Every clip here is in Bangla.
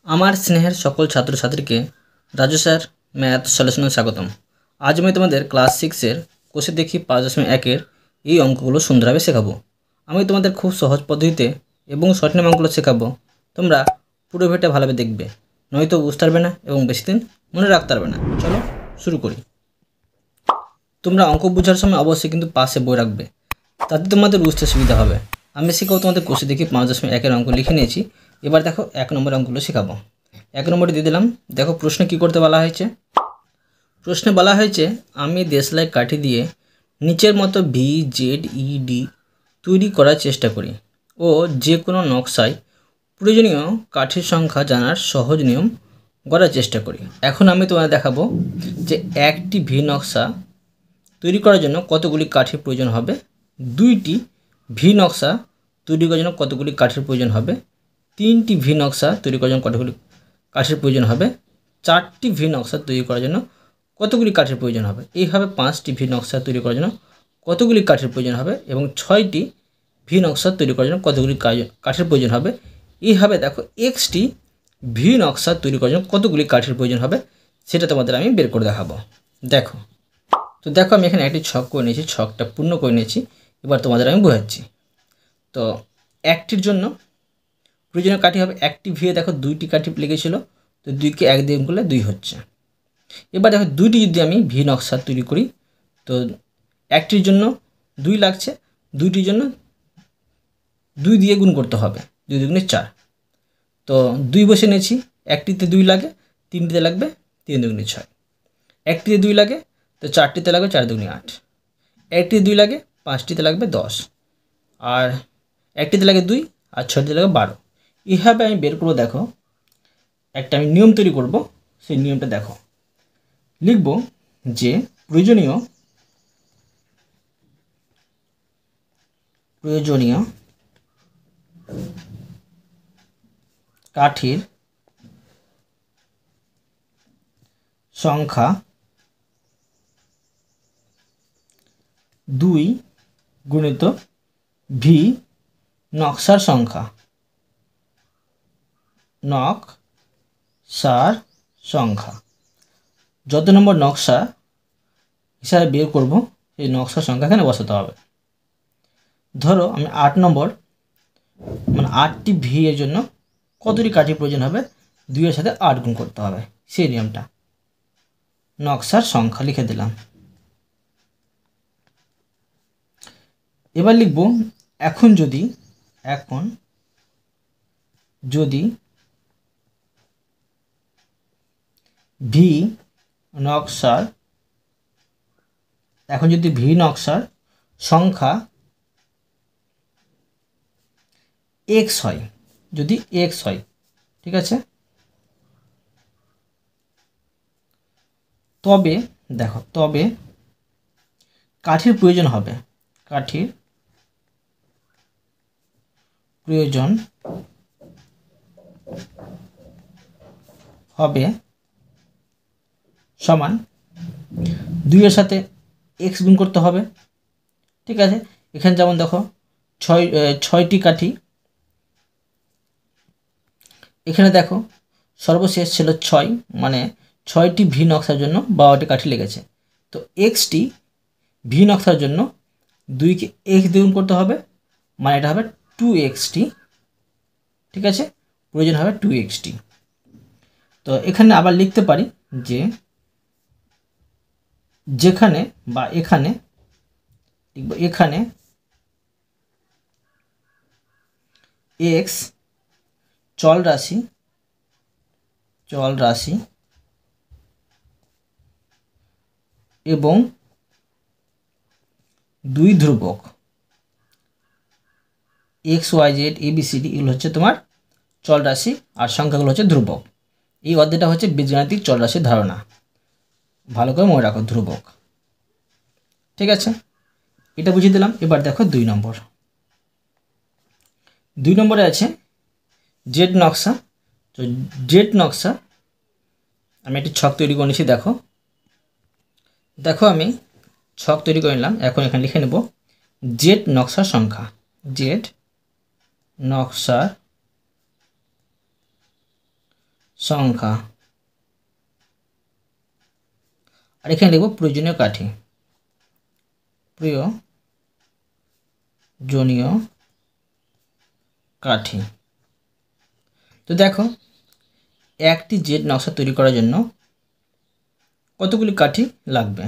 আমার স্নেহের সকল ছাত্রছাত্রীকে রাজু স্যার ম্যাথ সলিউশনে স্বাগতম। আজ আমি তোমাদের ক্লাস 6-এর কোষে দেখি 5.1-এর এই অঙ্কগুলো সুন্দরভাবে শেখাবো। আমি তোমাদের খুব সহজ পদ্ধতিতে এবং সঠিক অঙ্কগুলো শেখাবো। তোমরা পুরো ভিডিওটা ভালোভাবে দেখবে, নয়তো বুঝতে পারবে না এবং বেশি দিন মনে রাখতে পারবে না। চলো শুরু করি। তোমরা অঙ্ক বোঝার সময় অবশ্যই কিন্তু পাশে বই রাখবে, তাতে তোমাদের বুঝতে সুবিধা হবে। আমি শেখাবো তোমাদের কোষে দেখি 5.1-এর অঙ্ক লিখে নিয়েছি। এবার দেখো 1 নম্বর অঙ্কগুলো শেখাবো। 1 নম্বরে দিয়ে দিলাম। দেখো প্রশ্নে কি করতে বলা হয়েছে। প্রশ্নে বলা হয়েছে আমি দেশলাই কাঠি দিয়ে নিচের মতো VZED তৈরি করার চেষ্টা করি ও যে কোনো নকশায় প্রয়োজনীয় কাঠির সংখ্যা জানার সহজ নিয়ম করার চেষ্টা করি। এখন আমি তোমাদের দেখাবো যে একটি ভি নকশা তৈরি করার জন্য কতগুলি কাঠির প্রয়োজন হবে, দুইটি ভি নকশা তৈরি করার জন্য কতগুলি কাঠির প্রয়োজন হবে, তিনটি ভি নকশা তৈরি করার জন্য কতগুলি কাঠের প্রয়োজন হবে, চারটি ভি নকশা তৈরি করার জন্য কতগুলি কাঠের প্রয়োজন হবে, এইভাবে 5টি ভি নকশা তৈরি করার জন্য কতগুলি কাঠের প্রয়োজন হবে এবং 6টি ভি নকশা তৈরি করার জন্য কতগুলি কাঠের প্রয়োজন হবে। এইভাবে দেখো এক্সটি ভি নকশা তৈরি করার জন্য কতগুলি কাঠের প্রয়োজন হবে সেটা তোমাদের আমি বের করে দেখাবো। দেখো তো দেখো আমি এখানে একটি ছক করে নিয়েছি, ছকটা পূর্ণ করে নিয়েছি। এবার তোমাদের আমি বোঝাচ্ছি। তো একটির জন্য প্রয়োজনীয় কাঠি হবে, একটি ভিয়ে দেখো 2টি কাঠি লেগেছিল, তো 2কে 1 দিয়ে গুণ করলে 2 হচ্ছে। এবার দেখো 2টি যদি আমি ভি নকশা তৈরি করি, তো একটির জন্য 2 লাগছে, 2টির জন্য 2 দিয়ে গুণ করতে হবে, 2 দুগুণে 4। তো 2 বসে নিয়েছি, একটিতে 2 লাগে, 3টিতে লাগবে 3 দুগুণে 6, একটিতে 2 লাগে, তো 4টিতে লাগবে 4 দুগুণে 8, একটিতে 2 লাগে, 5টিতে লাগবে 10, আর একটিতে লাগে 2 আর 6টিতে লাগে 12। এইভাবে আমি বের করবো। দেখো একটা আমি নিয়ম তৈরি করব, সেই নিয়মটা দেখো। লিখব যে প্রয়োজনীয় কাঠির সংখ্যা 2 গুণিত ভি নকশার সংখ্যা, যত নম্বর নকশা হিসাবে বের করব সেই নকশার সংখ্যা এখানে বসাতে হবে। ধরো আমি 8 নম্বর, মানে 8টি ভি এর জন্য কতটি কাঠির প্রয়োজন হবে, 2 এর সাথে 8 গুণ করতে হবে, সেই নিয়মটা। নকশার সংখ্যা লিখে দিলাম। এবার লিখব এখন যদি ভি নকশার সংখ্যা x হয়, যদি x হয়, ঠিক আছে, তবে দেখো কাঠির প্রয়োজন হবে সমান 2 এর সাথে x গুণ করতে হবে, ঠিক আছে। এখানে যেমন দেখো 6টি কাঠি, এখানে দেখো সর্বশেষ ছিল 6, মানে 6টি ভি নকশার জন্য 12টি কাঠি লেগেছে। তো এক্সটি ভি নকশার জন্য 2কে x দিয়ে গুণ করতে হবে, মানে এটা হবে 2xt, ঠিক আছে, প্রয়োজন হবে 2xt। তো এখানে আবার লিখতে পারি যে যেখানে বা এখানে লিখব, এখানে x চল রাশি এবং 2 ধ্রুবক x y z ABCD এগুলো হচ্ছে তোমার চল রাশি আর সংখ্যাগুলো হচ্ছে ধ্রুবক। এই অধ্যায়টা হচ্ছে বীজগাণিতিক চল রাশির ধারণা, ভালো করে মনে রাখো, ধ্রুবক, ঠিক আছে, এটা বুঝিয়ে দিলাম। এবার দেখো 2 নম্বরে আছে জেড নকশা। তো জেড নকশা আমি একটি ছক তৈরি করে নিয়েছি। দেখো আমি ছক তৈরি করে নিলাম। এখন এখানে লিখে নেব জেড নকশার সংখ্যা, সংখ্যা। আর এখানে লিখব প্রয়োজনীয় কাঠি, প্রয়োজনীয় কাঠি। তো দেখো একটি জেড নকশা তৈরি করার জন্য কতগুলি কাঠি লাগবে।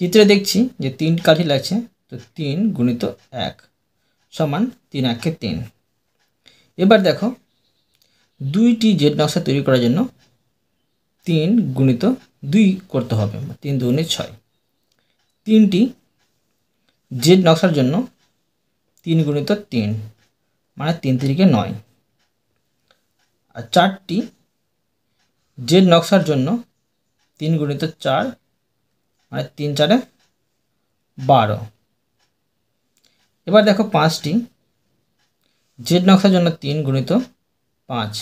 চিত্রে দেখছি যে 3 কাঠি লাগছে, তো 3 গুণিত 1 সমান 3 একে 3। এবার দেখো 2টি জেড নকশা তৈরি করার জন্য 3 গুণিত 2 করতে হবে, 3 দুগুণে 6। 3টি জেড নকশার জন্য 3 গুণিত 3 মানে 3 3 9। আর 4টি জেড নকশার জন্য 3 গুণিত 4 মানে 3 4 12। এবার দেখো 5টি জেড নকশার জন্য 3 গুণিত 5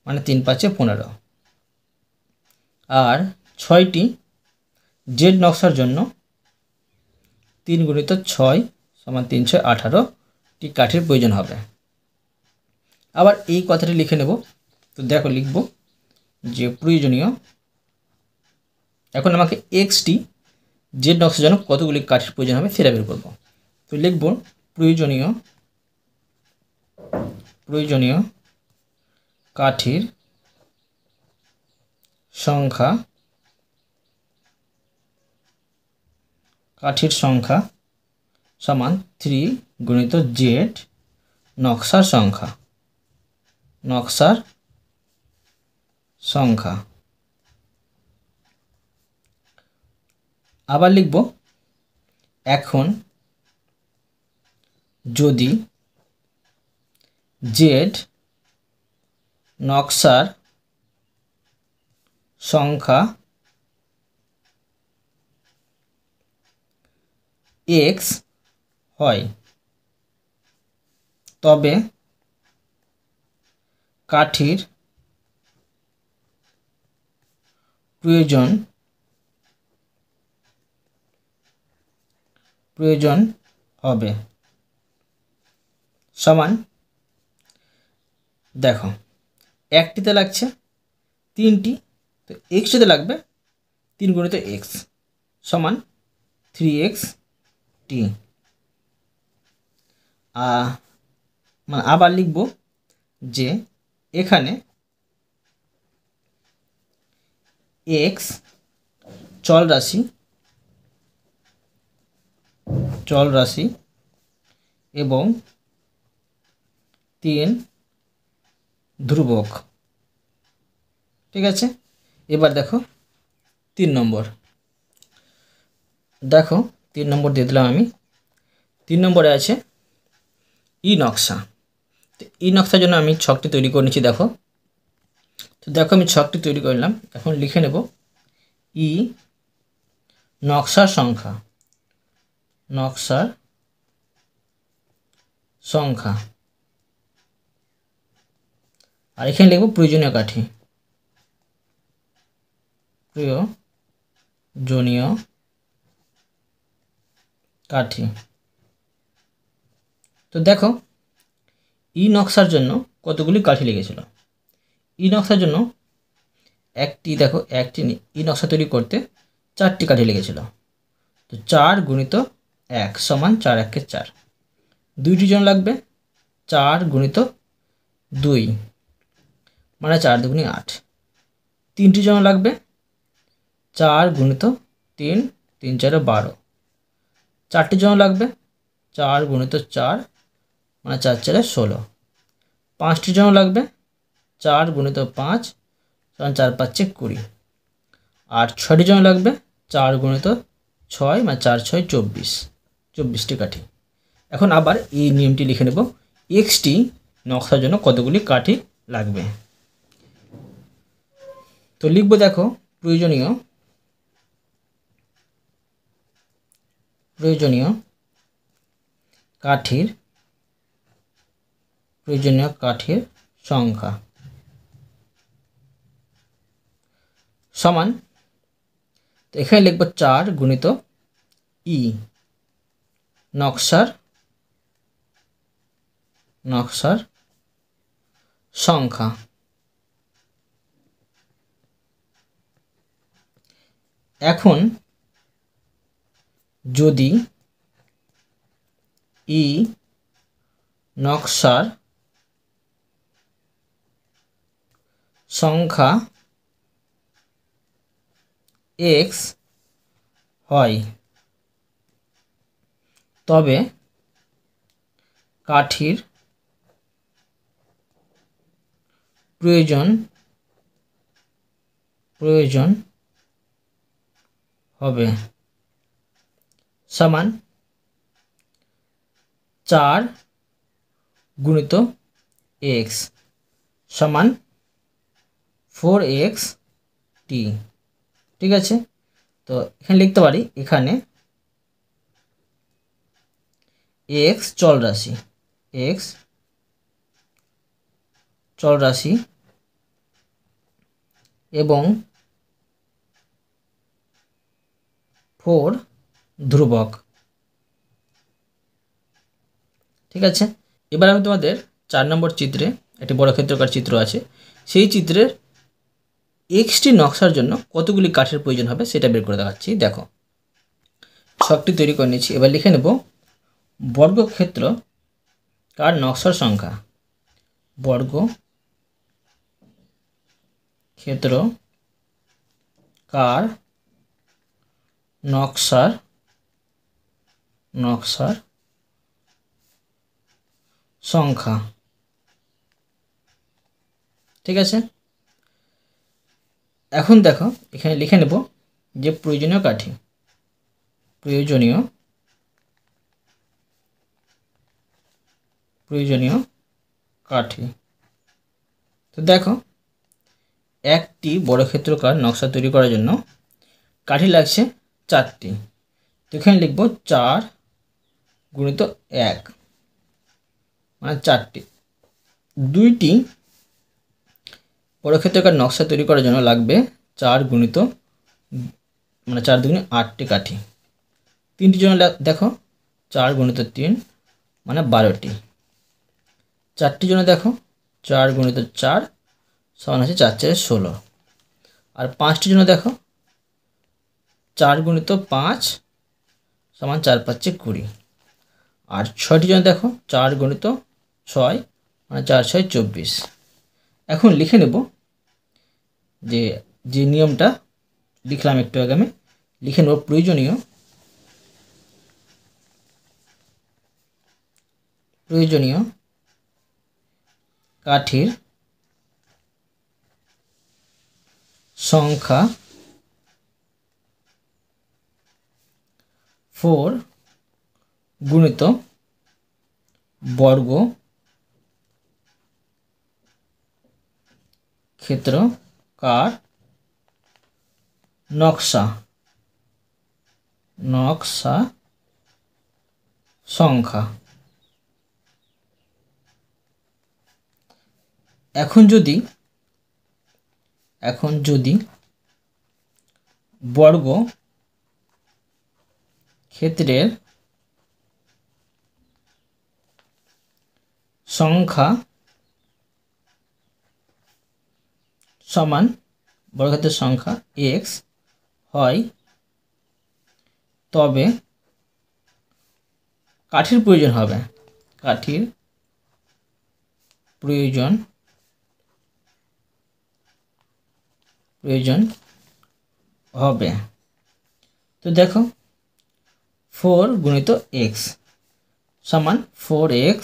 মানে 3 5 15। আর 6টি জেড নকশার জন্য 3 গুণিত 6 সমান 3 6 18টি কাঠির প্রয়োজন হবে। আবার এই কথাটি লিখে নেব। তো দেখো লিখব যে প্রয়োজনীয়, এখন আমাকে এক্সটি জেড নকশার জন্য কতগুলি কাঠির প্রয়োজন হবে সেটা বের করব। তো লিখব প্রয়োজনীয় কাঠির সংখ্যা, সমান 3 গুণিত জেড নকশার সংখ্যা। আবার লিখব এখন যদি জেড নকশার সংখ্যা x হয় তবে কাঠির প্রয়োজন হবে সমান, দেখো একটিতে লাগছে 3টি, তো এক্সটিতে লাগবে 3 গুণিত x সমান 3xt। মানে আবার লিখব যে এখানে x চল রাশি এবং 3 ধ্রুবক। ঠিক আছে, এবার দেখো 3 নম্বর, দেখো 3 নম্বর দিয়ে দিলাম আমি। 3 নম্বরে আছে ই নকশা। তো ই নকশার জন্য আমি ছকটি তৈরি করে নিচ্ছি। দেখো, তো দেখো আমি ছকটি তৈরি করলাম। এখন লিখে নেব ই নকশার সংখ্যা। আর এখানে লিখব প্রয়োজনীয় কাঠি। তো দেখো ই নকশার জন্য কতগুলি কাঠি লেগেছিল। ই নকশার জন্য একটি ই নকশা তৈরি করতে 4টি কাঠি লেগেছিল। তো 4 গুণিত 1 সমান 4 একে 4। 2টি জন লাগবে 4 গুণিত 2 মানে 4 দুগুণে 8। 3টি জন লাগবে 4 গুণিত 3 3 4 12। 4টি জন লাগবে 4 গুণিত 4 মানে 4 4 16। 5টি জন লাগবে 4 গুণিত 5 সমান 4 5 20। আর 6টি জন লাগবে 4 গুণিত 6 মানে 4 6 24টি কাঠি। এখন আবার এই নিয়মটি লিখে নেব, এক্সটি নকশার জন্য কতগুলি কাঠি লাগবে। তো লিখব দেখো প্রয়োজনীয় কাঠির সংখ্যা সমান, তো এখানে লিখব 4 গুণিত ই নকশার সংখ্যা এখন যদি ই নকশার সংখ্যা x হয় তবে কাঠির প্রয়োজন হবে সমান 4 গুণিত x সমান 4x t। ঠিক আছে, তো এখানে লিখতে পারি, এখানে x চল রাশি এবং 4 ধ্রুবক। ঠিক আছে, এবার আমি তোমাদের 4 নম্বর চিত্রে একটি বর্গক্ষেত্রাকার চিত্র আছে, সেই চিত্রের এক্সটি নকশার জন্য কতগুলি কাঠের প্রয়োজন হবে সেটা বের করে দেখাচ্ছি। দেখো, ছকটি তৈরি করে নিচ্ছি। এবার লিখে নেব বর্গক্ষেত্রকার নকশার সংখ্যা। বর্গক্ষেত্রকার নকশার সংখ্যা। ঠিক আছে, এখন দেখো এখানে লিখে নেব যে প্রয়োজনীয় কাঠি। তো দেখো, একটি বর্গক্ষেত্রাকার নকশা তৈরি করার জন্য কাঠি লাগছে 4টি। তো এখানে লিখব 4 গুণিত 1 মানে 4টি। 2টি বর্গক্ষেত্রাকার নকশা তৈরি করার জন্য লাগবে 4 গুণিত মানে 4 দুগুণে 8টি কাঠি। 3টির জন্য দেখো 4 গুণিত 3 মানে 12টি। 4টির জন্য দেখো 4 গুণিত 4 সমান হচ্ছে 4 4 16। আর 5টির জন্য দেখো 4 গুণিত 5 সমান 4 5 20। আর 6টির জন্য দেখো 4 গুণিত 6 মানে 4 6 24। এখন লিখে নেব যে নিয়মটা লিখলাম একটু আগে, আমি লিখে নেব প্রয়োজনীয় কাঠির সংখ্যা 4 গুণিত বর্গক্ষেত্রাকার নকশা সংখ্যা। এখন যদি বর্গক্ষেত্রের সংখ্যা সমান বর্গক্ষেত্রের সংখ্যা x হয় তবে কাঠির প্রয়োজন হবে। তো দেখো 4 গুণিত x সমান 4x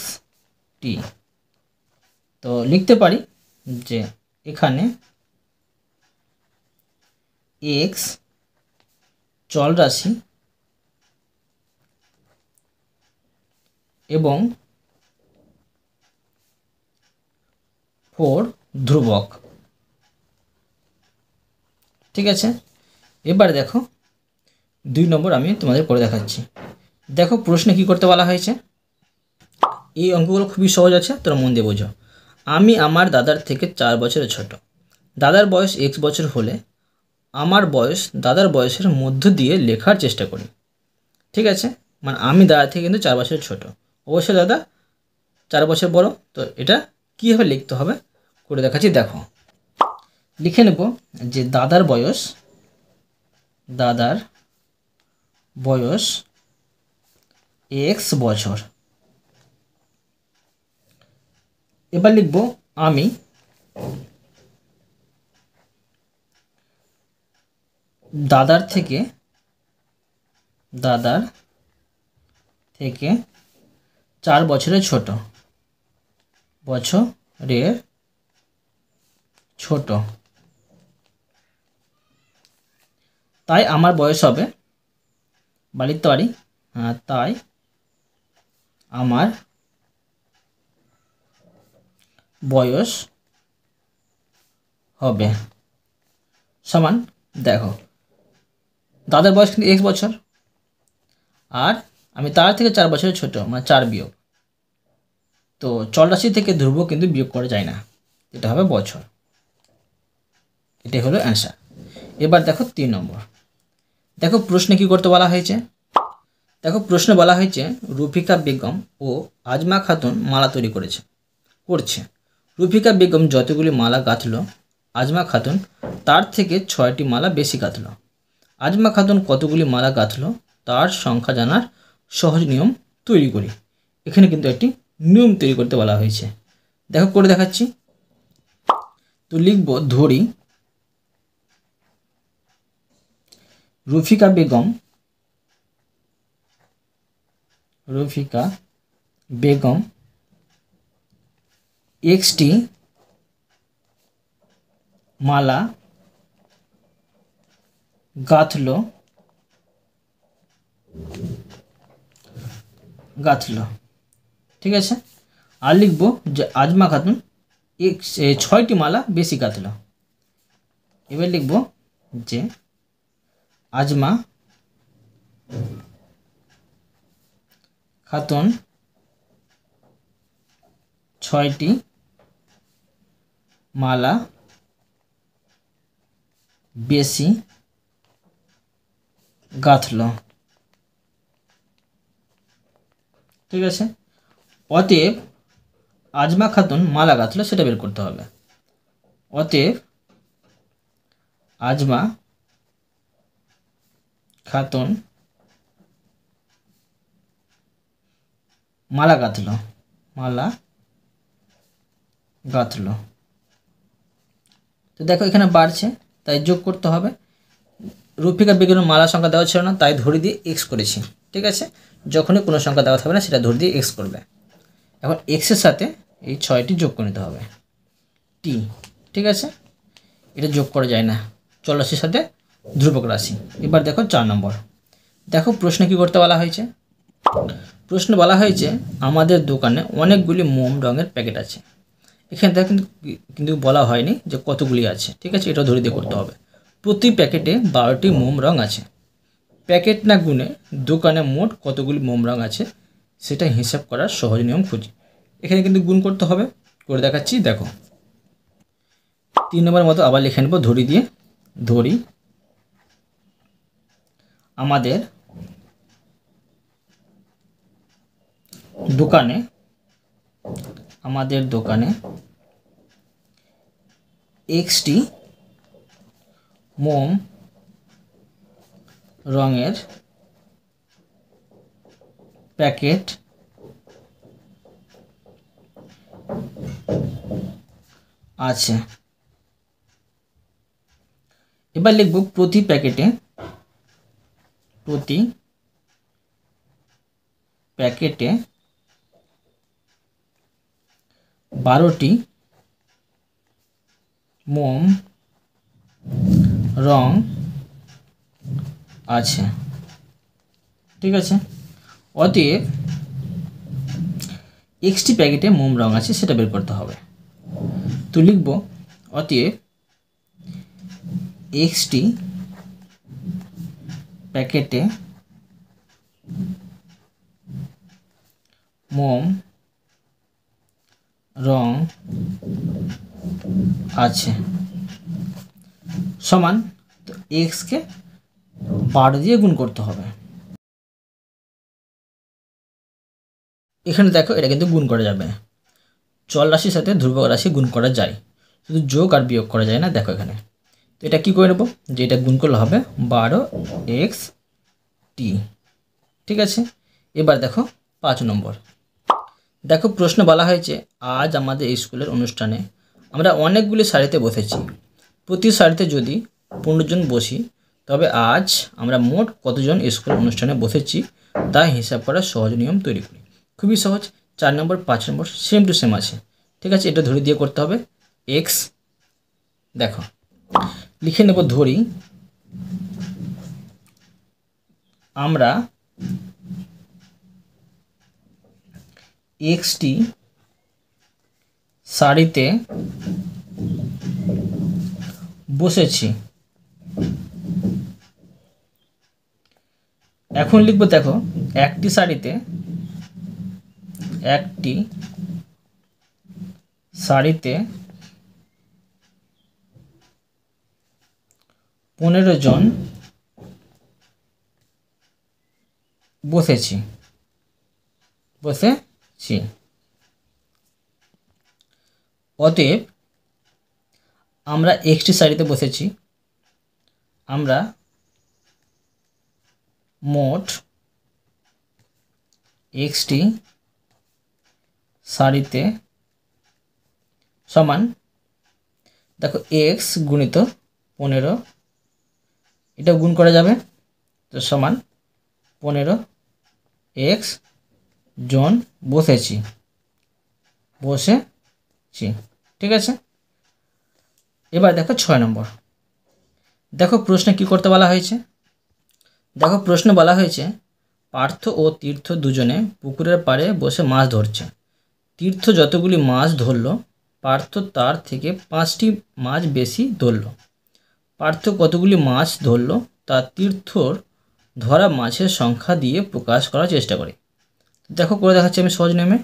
t। তো লিখতে পারি যে এখানে x চল রাশি এবং 4 ধ্রুবক। ঠিক আছে, এবার দেখো 2 নম্বর আমি তোমাদের করে দেখাচ্ছি। দেখো প্রশ্নে কি করতে বলা হয়েছে, এই অঙ্কগুলো খুবই সহজ আছে, তোমরা মন দিয়ে বোঝো। আমি আমার দাদার থেকে 4 বছরের ছোট। দাদার বয়স x বছর হলে আমার বয়স দাদার বয়সের মধ্য দিয়ে লেখার চেষ্টা করি। ঠিক আছে, মানে আমি দাদা থেকে কিন্তু 4 বছরের ছোট, অবশ্যই দাদা 4 বছর বড়। তো এটা কীভাবে লিখতে হবে করে দেখাচ্ছি। দেখো, লিখে নেব যে দাদার বয়স দাদার বয়স x বছর। এবার লিখব আমি দাদার থেকে 4 বছরের ছোট। তাই আমার বয়স হবে, বা লিখতে পারি তাই আমার বয়স হবে সমান, দেখো দাদার বয়স কিন্তু x বছর, আর আমি তার থেকে 4 বছরের ছোট, মানে 4 বিয়োগ। তো চল রাশি থেকে ধ্রুব কিন্তু বিয়োগ করা যায় না, এটা হবে বছর। এটাই হলো অ্যান্সার। এবার দেখো 3 নম্বর। দেখো প্রশ্নে কি করতে বলা হয়েছে। দেখো প্রশ্নে বলা হয়েছে রফিকা বেগম ও আজমা খাতুন মালা তৈরি করছে। রফিকা বেগম যতগুলি মালা গাঁথল, আজমা খাতুন তার থেকে 6টি মালা বেশি গাঁথল। আজমা খাতুন কতগুলি মালা গাঁথল তার সংখ্যা জানার সহজ নিয়ম তৈরি করি। এখানে কিন্তু একটি নিয়ম তৈরি করতে বলা হয়েছে, দেখো করে দেখাচ্ছি। তো লিখব ধরি রফিকা বেগম xটি মালা গাঁথল, ঠিক আছে। আর লিখব যে আজমা খাতুন 6টি মালা বেশি গাঁথল। এবার লিখব যে আজমা খাতুন 6টি মালা বেশি গাঁথল, ঠিক আছে। অতএব আজমা খাতুন মালা গাঁথল সেটা বের করতে হবে। অতএব আজমা খাতুন মালা গাঁথল। তো দেখো এখানে বাড়ছে, তাই যোগ করতে হবে। রফিকা বেগমের মালা সংখ্যা দেওয়া ছিল না, তাই ধরে দিয়ে x করেছি, ঠিক আছে। যখনই কোনো সংখ্যা দেওয়া থাকবে না সেটা ধরে দিয়ে x করবে। এখন x এর সাথে এই 6টি যোগ করে নিতে হবে, t, ঠিক আছে। এটা যোগ করা যায় না চল রাশির সাথে ধ্রুবক রাশি। এবার দেখো 4 নম্বর। দেখো প্রশ্নে কি করতে বলা হয়েছে। প্রশ্নে বলা হয়েছে আমাদের দোকানে অনেকগুলি মোম রঙের প্যাকেট আছে। এখানে দেখো কিন্তু বলা হয়নি যে কতগুলি আছে, ঠিক আছে। এটা ধরে দিয়ে করতে হবে। প্রতি প্যাকেটে 12টি মোম রং আছে। প্যাকেট না গুনে দোকানে মোট কতগুলি মোম রং আছে সেটা হিসাব করার সহজ নিয়ম খুঁজি। এখানে কিন্তু গুণ করতে হবে, করে দেখাচ্ছি। দেখো 3 নম্বরের মতো আবার লিখে নেব ধরি দিয়ে। ধরি আমাদের দোকানে xটি মোম রঙের প্যাকেট আছে। এবার লিখব প্রতি প্যাকেটে 12টি মোম রং আছে, ঠিক আছে। অতএব xটি প্যাকেটে মোম রং আছে সেটা বের করতে হবে। তো লিখব অতএব xটি প্যাকেটে মোম রং আছে সমান, তো xকে 12 দিয়ে গুণ করতে হবে। এখানে দেখো এটা কিন্তু গুণ করা যাবে না, চল রাশির সাথে ধ্রুবক রাশি গুণ করা যায়, শুধু যোগ আর বিয়োগ করা যায় না। দেখো এখানে তো এটা কী করে নেব, যে এটা গুণ করলে হবে 12xt। ঠিক আছে, এবার দেখো 5 নম্বর। দেখো প্রশ্ন বলা হয়েছে, আজ আমাদের স্কুলের অনুষ্ঠানে আমরা অনেকগুলি সারিতে বসেছি। প্রতি সারিতে যদি 15 জন বসি, তবে আজ আমরা মোট কতজন স্কুল অনুষ্ঠানে বসেছি তা হিসাব করার সহজ নিয়ম তৈরি করি। খুবই সহজ। 4 নম্বর 5 নম্বর সেম টু সেম আছে। ঠিক আছে, এটা ধরে দিয়ে করতে হবে। এক্স, দেখো লিখে নেব, ধরি আমরা এক্সটি সারিতে বসেছি। এখন লিখব, দেখো একটি সারিতে 15 জন বসেছি। অতএব আমরা এক্সটি সারিতে বসেছি, আমরা মোট এক্সটি সারিতে সমান, দেখো এক্স গুণিত 15, এটা গুণ করা যাবে, তো সমান 15x জন বসেছি। ঠিক আছে, এবার দেখো 6 নম্বর। দেখো প্রশ্নে কি করতে বলা হয়েছে। দেখো প্রশ্ন বলা হয়েছে, পার্থ ও তীর্থ দুজনে পুকুরের পাড়ে বসে মাছ ধরছে। তীর্থ যতগুলি মাছ ধরল, পার্থ তার থেকে 5টি মাছ বেশি ধরল। পার্থ কতগুলি মাছ ধরল তা তীর্থর ধরা মাছের সংখ্যা দিয়ে প্রকাশ করার চেষ্টা করে। দেখো করে দেখাচ্ছি আমি সহজ নিয়মে।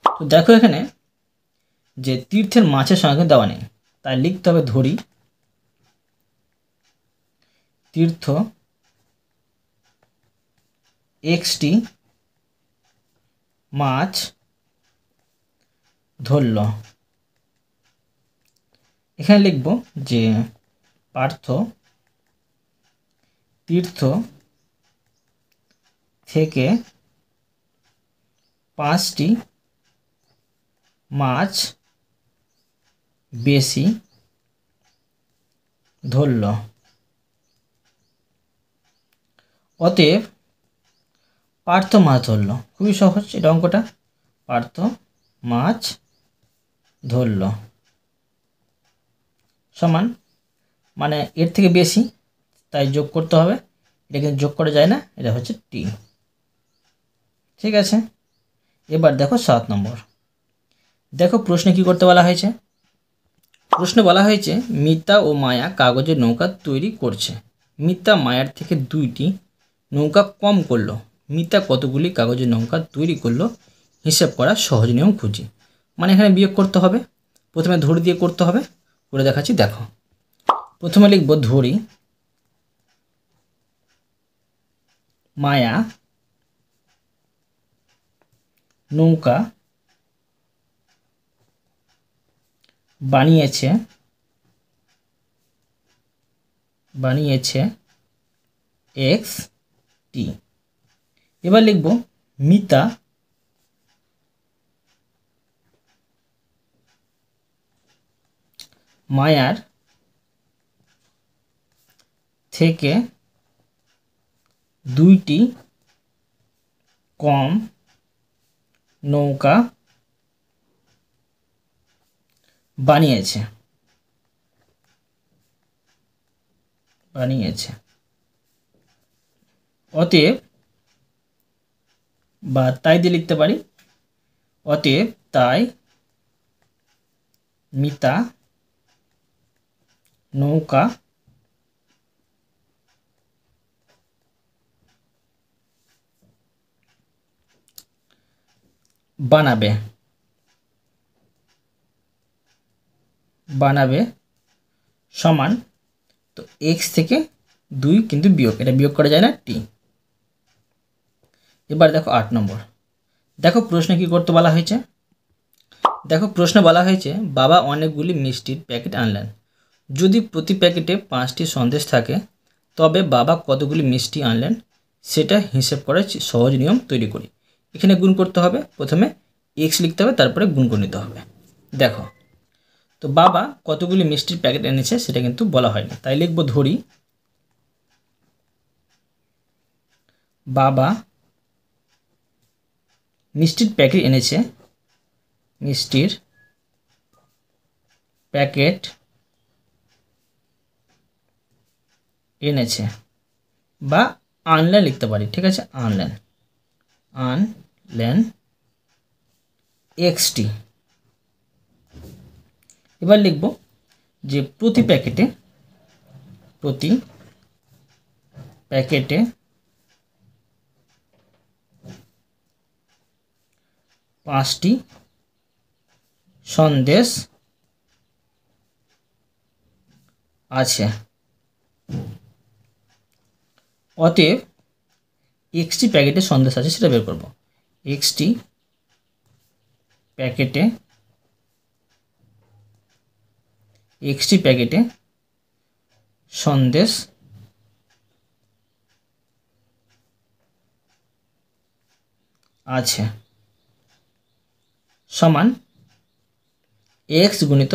তো দেখো এখানে যে তীর্থের মাছের সংখ্যা দেওয়া নেই, তাই লিখতে হবে ধরি তীর্থ এক্সটি মাছ ধরল। এখানে লিখব যে পার্থ তীর্থ থেকে 5টি মাছ বেশি ধরল। অতএব পার্থ মাছ ধরল। খুবই সহজ এটা অঙ্কটা। পার্থ মাছ ধরল সমান, মানে এর থেকে বেশি, তাই যোগ করতে হবে। এটা কিন্তু যোগ করা যায় না, এটা হচ্ছে টি। ঠিক আছে, এবার দেখো 7 নম্বর। দেখো প্রশ্নে কি করতে বলা হয়েছে। প্রশ্ন বলা হয়েছে, মিতা ও মায়া কাগজের নৌকা তৈরি করছে। মিতা মায়ার থেকে 2টি নৌকা কম করলো। মিতা কতগুলি কাগজের নৌকা তৈরি করলো, হিসাব করা সহজ নিয়ম খুঁজি। মানে এখানে বিয়োগ করতে হবে, প্রথমে ধরি দিয়ে করতে হবে। করে দেখাচ্ছি, দেখো প্রথমে লিখব ধরি মায়া নৌকা বানিয়েছে XT। এবার লিখব মিতা মায়ার থেকে 2টি কম নৌকা বানিয়েছে। অতএব, বা তাই দিয়ে লিখতে পারি, অতএব তাই মিতা নৌকা বানাবে সমান, তো এক্স থেকে 2 কিন্তু বিয়োগ, এটা বিয়োগ করা যায় না, টি। এবার দেখো 8 নম্বর। দেখো প্রশ্নে কি করতে বলা হয়েছে। দেখো প্রশ্ন বলা হয়েছে, বাবা অনেকগুলি মিষ্টির প্যাকেট আনলেন। যদি প্রতি প্যাকেটে 5টি সন্দেশ থাকে তবে বাবা কতগুলি মিষ্টি আনলেন সেটা হিসেব করার সহজ নিয়ম তৈরি করি। এখানে গুণ করতে হবে, প্রথমে x লিখতে হবে, তারপরে গুণ করে নিতে হবে। দেখো, তো বাবা কতগুলি মিষ্টির প্যাকেট এনেছে সেটা কিন্তু বলা হয়নি, তাই লিখব ধরি বাবা মিষ্টির প্যাকেট এনেছে, মিষ্টির প্যাকেট এনেছে, বা আনলেন লিখতে পারি, ঠিক আছে, আনলেন এক্সটি। এবার লিখব যে প্রতি প্যাকেটে 5টি সন্দেশ আছে, অতএব এক্সটি প্যাকেটে সন্দেশ আছে সেটা বের করব। এক্সটি প্যাকেটে সন্দেশ আছে সমান x গুণিত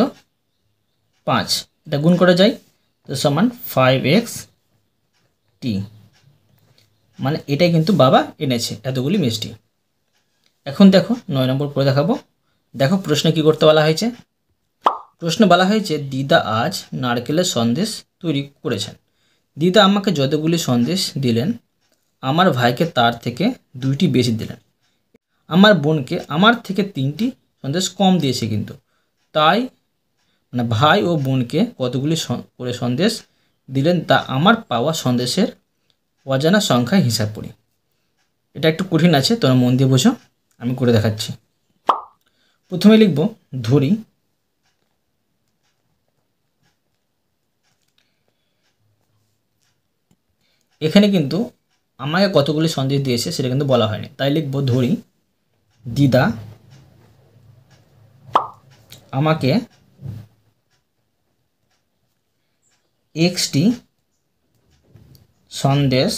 5, এটা গুণ করা যায়, তো সমান 5x t, মানে এটাই কিন্তু বাবা এনেছে এতগুলি মিষ্টি। এখন দেখো 9 নম্বর করে দেখাবো। দেখো প্রশ্নে কি করতে বলা হয়েছে। প্রশ্ন বলা হয়েছে দিদা আজ নারকেলের সন্দেশ তৈরি করেছেন। দিদা আমাকে যতগুলি সন্দেশ দিলেন আমার ভাইকে তার থেকে 2টি বেশি দিলেন, আমার বোনকে আমার থেকে 3টি সন্দেশ কম দিয়েছে কিন্তু, তাই মানে ভাই ও বোনকে কতগুলি করে সন্দেশ দিলেন তা আমার পাওয়া সন্দেশের অজানা সংখ্যায় হিসাব করি। এটা একটু কঠিন আছে, তোমরা মন দিয়ে বোঝো, আমি করে দেখাচ্ছি। প্রথমে লিখব ধরি এখানে কিন্তু আমাকে কতগুলি সন্দেশ দিয়েছে সেটা কিন্তু বলা হয়নি, তাই লিখব ধরি দিদা আমাকে এক্সটি সন্দেশ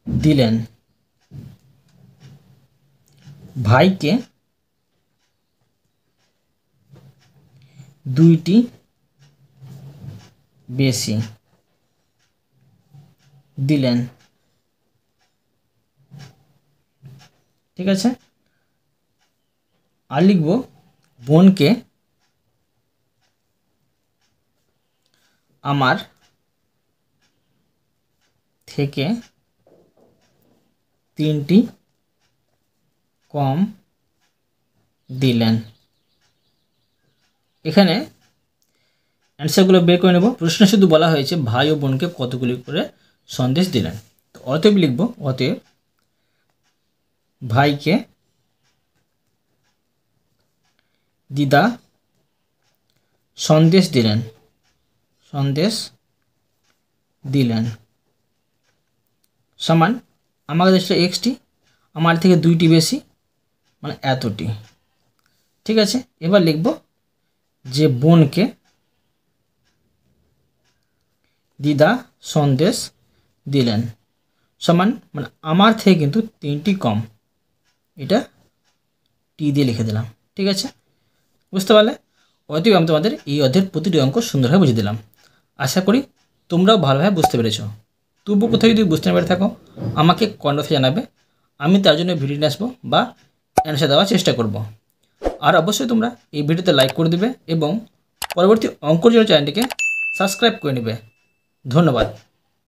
দিলেন, ভাইকে 2টি বেশি দিলেন, ঠিক আছে। আর লিখব বোনকে আমার থেকে 3টি কম দিলেন। এখানে অ্যান্সারগুলো বের করে নেব। প্রশ্ন শুধু বলা হয়েছে ভাই ও বোনকে কতগুলি করে সন্দেশ দিলেন, তো অতএব লিখব অতএব ভাইকে দিদা সন্দেশ দিলেন সমান আমাকে দিয়েছিল এক্সটি, আমার থেকে 2টি বেশি মানে এতটি, ঠিক আছে। এবার লিখব যে বোনকে দিদা সন্দেশ দিলেন সমান মানে আমার থেকে কিন্তু 3টি কম, এটা টি দিয়ে লিখে দিলাম, ঠিক আছে, বুঝতে পারলে। অতএব আমি তোমাদের এই অধ্যায়ের প্রতিটি অঙ্ক সুন্দরভাবে বুঝিয়ে দিলাম। আশা করি তোমরাও ভালোভাবে বুঝতে পেরেছো। তবুও কোথাও যদি বুঝতে না পেরে থাকো আমাকে কমেন্টে জানাবে, আমি তার জন্য ভিডিও নিয়ে আসবো বা অ্যান্সার দেওয়ার চেষ্টা করব। আর অবশ্যই তোমরা এই ভিডিওতে লাইক করে দেবে এবং পরবর্তী অঙ্কর জন্য চ্যানেলটিকে সাবস্ক্রাইব করে নেবে। ধন্যবাদ।